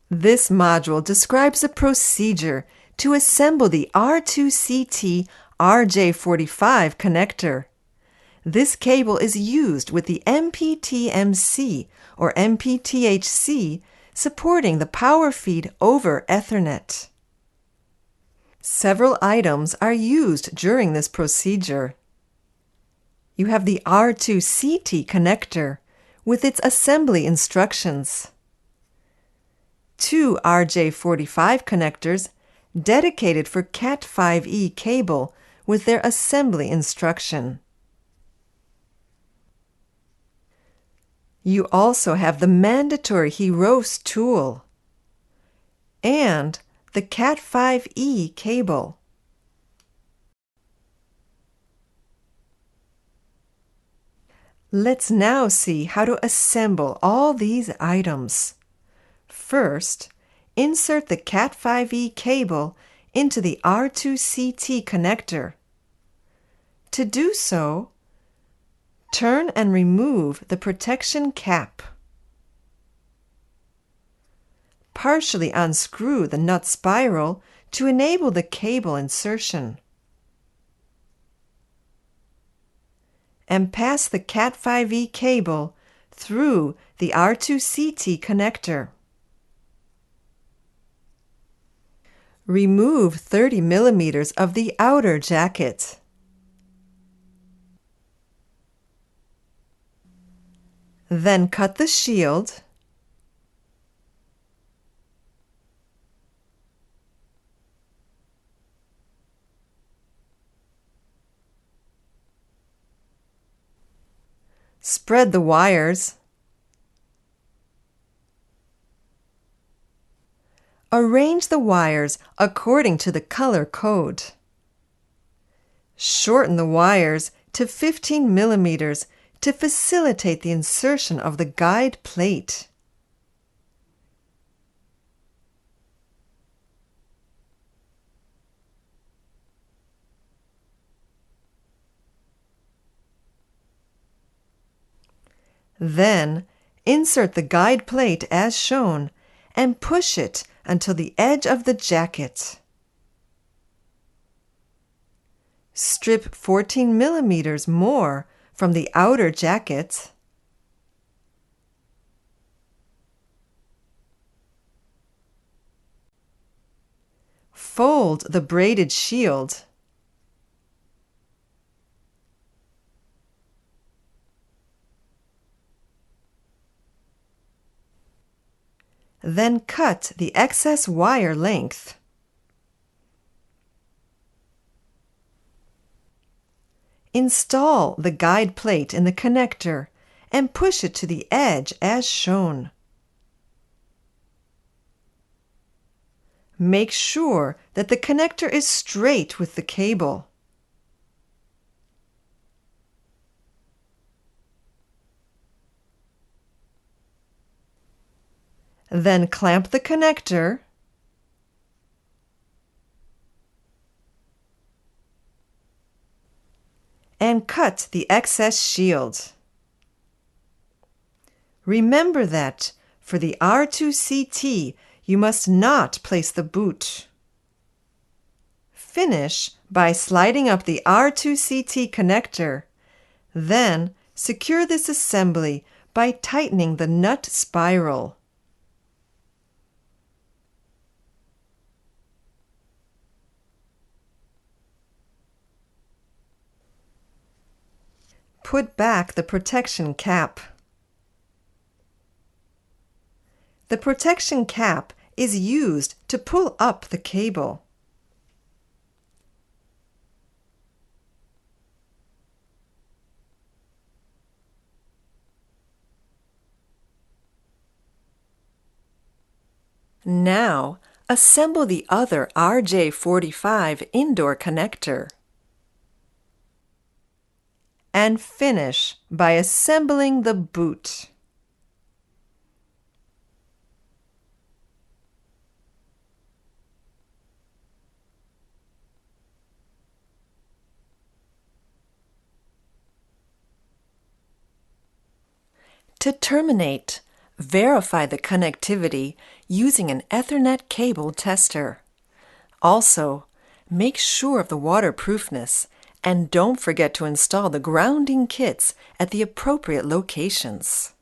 This module describes a procedure to assemble the R2CT RJ45 connector. This cable is used with the MPTMC or MPTHC supporting the power feed over Ethernet. Several items are used during this procedure. You have the R2CT connector with its assembly instructions. Two RJ45 connectors dedicated for Cat5e cable with their assembly instruction. You also have the mandatory Heroes tool and the Cat5e cable. Let's now see how to assemble all these items. First, insert the Cat5e cable into the R2CT connector. To do so, turn and remove the protection cap. Partially unscrew the nut spiral to enable the cable insertion. And pass the Cat5e cable through the R2CT connector. Remove 30 millimeters of the outer jacket. Then cut the shield. Spread the wires. Arrange the wires according to the color code. Shorten the wires to 15 millimeters to facilitate the insertion of the guide plate. Then, insert the guide plate as shown and push it until the edge of the jacket. Strip 14 millimeters more from the outer jacket. Fold the braided shield. Then cut the excess wire length. Install the guide plate in the connector and push it to the edge as shown. Make sure that the connector is straight with the cable. Then clamp the connector and cut the excess shield. Remember that for the R2CT, you must not place the boot. Finish by sliding up the R2CT connector. Then secure this assembly by tightening the nut spiral. Put back the protection cap. The protection cap is used to pull up the cable. Now, assemble the other RJ45 indoor connector. And finish by assembling the boot. To terminate, Verify the connectivity using an Ethernet cable tester. Also, make sure of the waterproofness and don't forget to install the grounding kits at the appropriate locations.